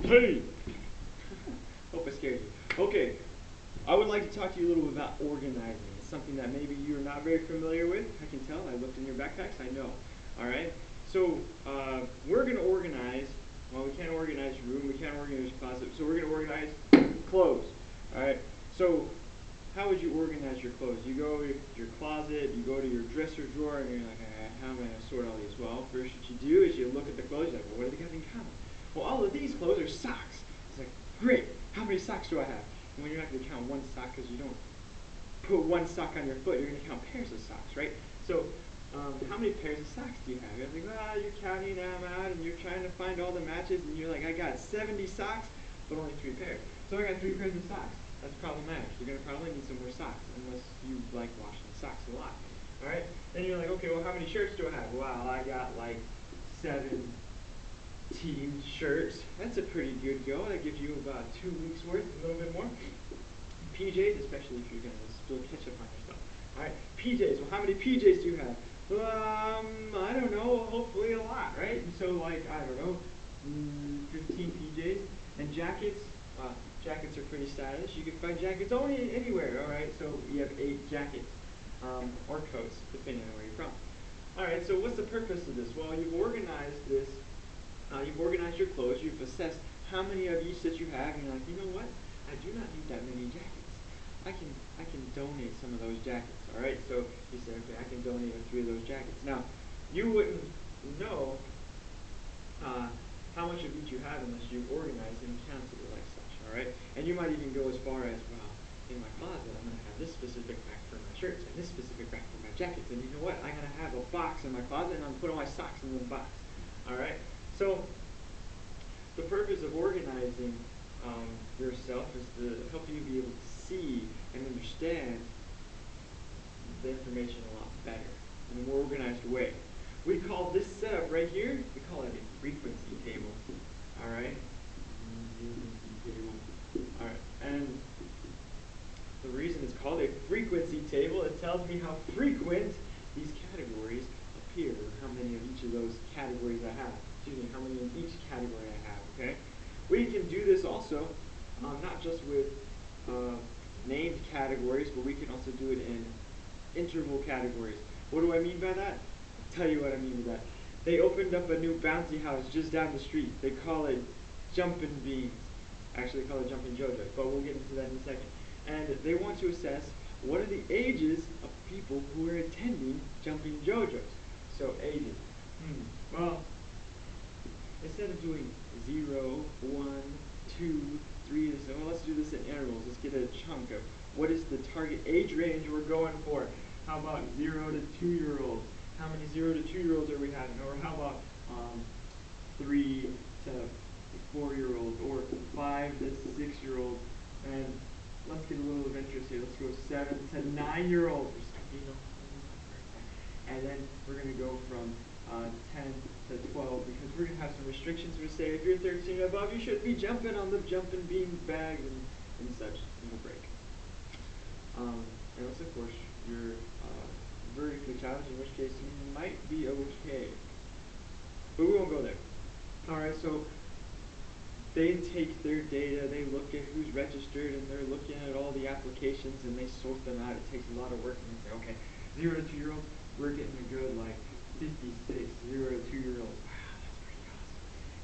Hey! Hope I scared you. Okay, I would like to talk to you a little bit about organizing. It's something that maybe you're not very familiar with. I can tell. I looked in your backpacks. I know. All right. So we're going to organize. Well, we can't organize your room. We can't organize your closet. So we're going to organize clothes. All right. So how would you organize your clothes? You go to your closet. You go to your dresser drawer, and you're like, how am I going to sort all these? Well, first what you do is you look at the clothes. You're like, well, what do they got in common? Well, all of these clothes are socks. It's like, great. How many socks do I have? And when you're not going to count one sock because you don't put one sock on your foot, you're going to count pairs of socks, right? So how many pairs of socks do you have? You're like, well, you're counting them out and you're trying to find all the matches and you're like, I got 70 socks, but only 3 pairs. So I got 3 pairs of socks. That's problematic. You're going to probably need some more socks unless you like washing socks a lot. All right? Then you're like, okay, well, how many shirts do I have? Well, I got like 7 team shirts. That's a pretty good go. That gives you about 2 weeks worth, a little bit more. PJs, especially if you're going to spill ketchup on yourself. Alright, PJs. Well, how many PJs do you have? I don't know. Hopefully a lot, right? So, like, I don't know, 15 PJs. And jackets, jackets are pretty stylish. You can find jackets anywhere, alright? So, you have 8 jackets, or coats, depending on where you're from. Alright, so what's the purpose of this? Well, you've organized this. You've organized your clothes. You've assessed how many of each that you have, and you're like, you know what? I do not need that many jackets. I can donate some of those jackets. All right, so you say, okay, I can donate 3 of those jackets. Now, you wouldn't know how much of each you have unless you organize and counted it like such. All right, and you might even go as far as, well, in my closet, I'm going to have this specific rack for my shirts and this specific rack for my jackets. And you know what? I'm going to have a box in my closet, and I'm going to put all my socks in the box. All right, so the purpose of organizing yourself is to help you be able to see and understand the information a lot better in a more organized way. We call this setup right here, we call it a frequency table. Alright? Frequency table. Alright, and the reason it's called a frequency table, it tells me how frequent these categories appear, or how many of each of those categories I have. Excuse me, how many in each category I have, okay? We can do this also, not just with named categories, but we can also do it in interval categories. What do I mean by that? I'll tell you what I mean by that. They opened up a new bouncy house just down the street. They call it Jumpin' Beans. Actually, they call it Jumpin' JoJo's, but we'll get into that in a second. And they want to assess what are the ages of people who are attending Jumpin' JoJo's. So, ages. Well, instead of doing 0, 1, 2, 3, so well, let's do this in intervals. Let's get a chunk of what is the target age range we're going for. How about 0 to 2-year-olds? How many 0 to 2-year-olds are we having? Or how about 3 to 4-year-olds? Or 5 to 6-year-olds? And let's get a little adventurous here. Let's go 7 to 9-year-olds. And then we're going to go from 10 to 12 because we're going to have some restrictions. We say if you're 13 or above, you shouldn't be jumping on the Jumpin' Beans bags and such. And we'll break. Unless, of course, you're vertically challenged, in which case you might be okay. But we won't go there. Alright, so they take their data, they look at who's registered, and they're looking at all the applications, and they sort them out. It takes a lot of work, and they say, okay, 0 to 2-year-olds, we're getting a good, like, 56, 0 to 2-year-olds. Wow, that's pretty awesome.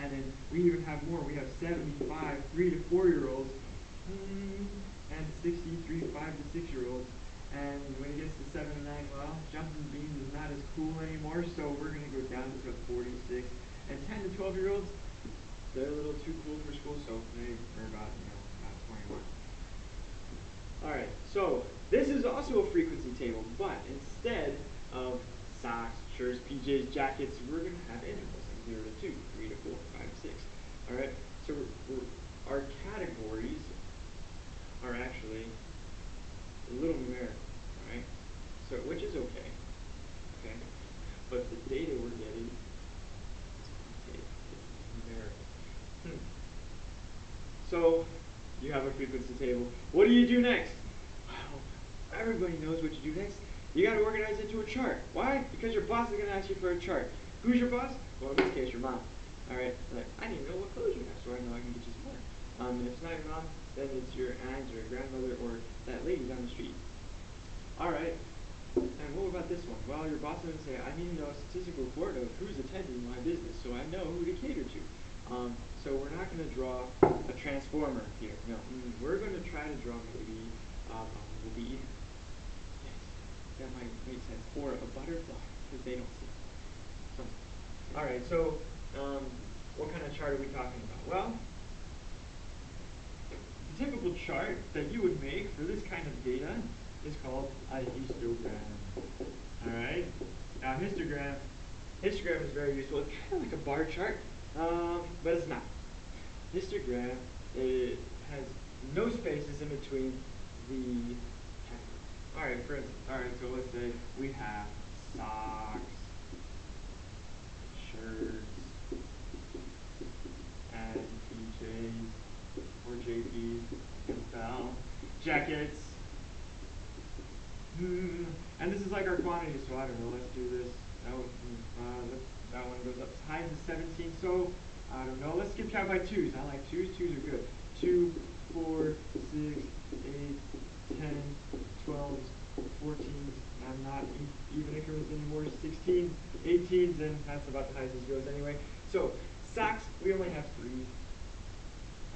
And then we even have more. We have 75, 3 to 4-year-olds, and 63, 5 to 6-year-olds. And when it gets to 7 to 9, well, Jumpin' Beans is not as cool anymore, so we're going to go down to 46. And 10 to 12-year-olds, they're a little too cool for school, so they're about 21. Alright, so this is also a frequency table, but instead of socks, shirts, PJs, jackets, we're going to have intervals like 0 to 2, 3 to 4, 5 to 6. Alright, so our categories are actually a little numerical, right? So, which is okay, but the data we're getting is quantitative, it's numerical. So, you have a frequency table. What do you do next? Well, everybody knows what you do next. You got to organize it into a chart. Why? Because your boss is going to ask you for a chart. Who's your boss? Well, in this case, your mom. All right, like I need to know what clothes you have so I know I can get you some more. And if it's not your mom, then it's your aunt or your grandmother or that lady down the street. All right. And what about this one? Well, your boss is going to say, I need to know a statistical report of who's attending my business so I know who to cater to. So we're not going to draw a transformer here. No, we're going to try to draw maybe a bumblebee. Yes, that might make sense. Or a butterfly, because they don't see. All right, so what kind of chart are we talking about? Well, the typical chart that you would make for this kind of data is called a histogram. All right. Now histogram is very useful. It's kind of like a bar chart, but it's not. Histogram it has no spaces in between the categories. All right. For instance, all right. So let's say we have socks, shirts, and PJs or JPs. I can tell. Jackets. And this is like our quantity, so I don't know, let's do this. That one goes up as high as 17, so I don't know, let's skip count by twos. I like twos, twos are good. 2, 4, 6, 8, 10, 12, 14, I'm not even increments anymore, 16s, 18s, and that's about the highest this goes anyway. So, socks, we only have 3.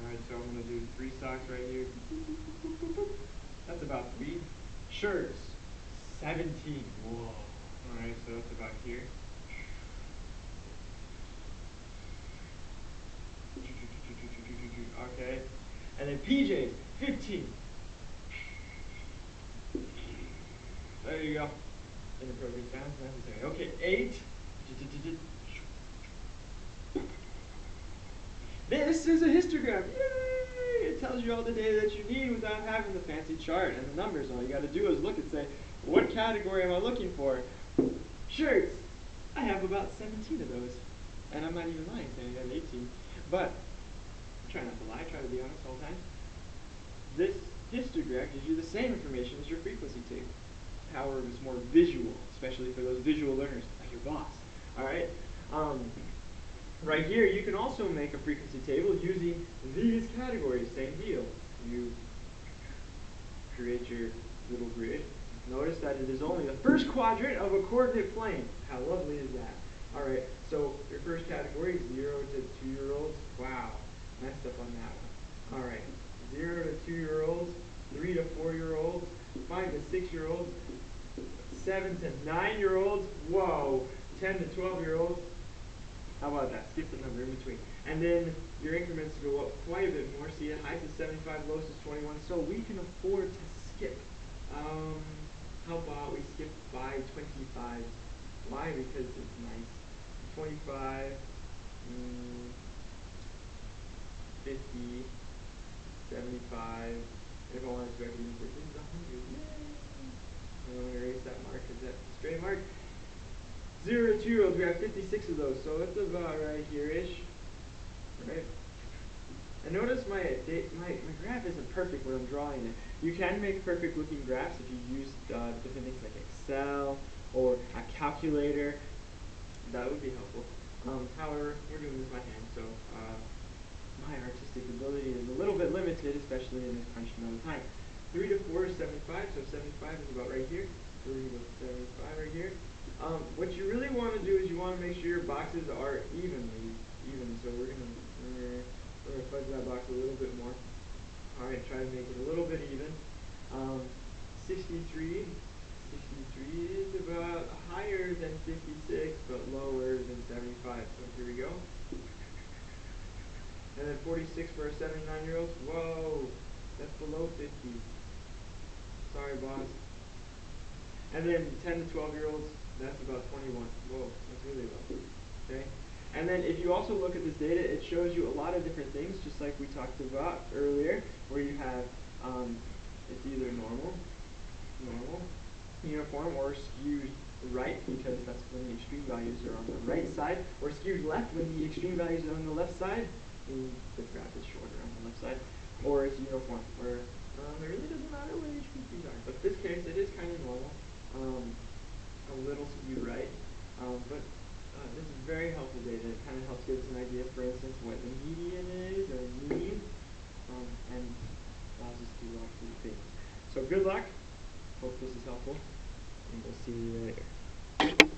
Alright, so I'm going to do 3 socks right here. That's about 3. Shirts, 17. Whoa. Alright, so that's about here. Okay. And then PJs, 15. There you go. Inappropriate sounds necessary. Okay, 8. This is a histogram. Yay! It tells you all the data that you need without having the fancy chart and the numbers. All you got to do is look and say, what category am I looking for? Shirts. I have about 17 of those. And I'm not even lying saying I have 18. But, try not to lie, try to be honest all the time. This histogram gives you the same information as your frequency table. However, it's more visual, especially for those visual learners like your boss. Alright? Right here, you can also make a frequency table using these categories. Same deal. You create your little grid. Notice that it is only the first quadrant of a coordinate plane. How lovely is that? All right, so your first category, 0 to 2-year-olds. Wow, messed up on that one. All right, 0 to 2-year-olds, 3 to 4-year-olds, 5 to 6-year-olds, 7 to 9-year-olds. Whoa, 10 to 12-year-olds. How about that? Skip the number in between. And then your increments go up quite a bit more. See, highs is 75, lows is 21. So we can afford to skip. How about we skip by 25? Why? Because it's nice. 25, 50, 75. If I wanted to, I could even say this is 100. Yay! I'm going to erase that mark because that's a stray mark. 0 to 2-year-olds, we have 56 of those, so that's about right here-ish, right? And notice my graph isn't perfect when I'm drawing it. You can make perfect looking graphs if you use different things like Excel or a calculator. That would be helpful. However, we're doing this by hand, so my artistic ability is a little bit limited, especially in this crunched amount of time. 3 to 4 is 75, so 75 is about right here. 3 to 75 right here. What you really want to do is you want to make sure your boxes are even. So we're gonna fudge that box a little bit more. All right, try to make it a little bit even. 63 is about higher than 56, but lower than 75. So here we go. And then 46 for our 79-year-olds. Whoa, that's below 50. Sorry, boss. And then 10 to 12-year-olds, that's about 21. Whoa, that's really low. Okay? And then if you also look at this data, it shows you a lot of different things, just like we talked about earlier, where you have, it's either normal, uniform, or skewed right, because that's when the extreme values are on the right side, or skewed left when the extreme values are on the left side. The graph is shorter on the left side. Or it's uniform, where it really doesn't matter where the extremes are. But in this case, it is kind of normal. A little skewed right, but This is very helpful data. It kind of helps give us an idea, for instance, what the median is, or mean, and allows us to actually think. So good luck. Hope this is helpful, and we'll see you later.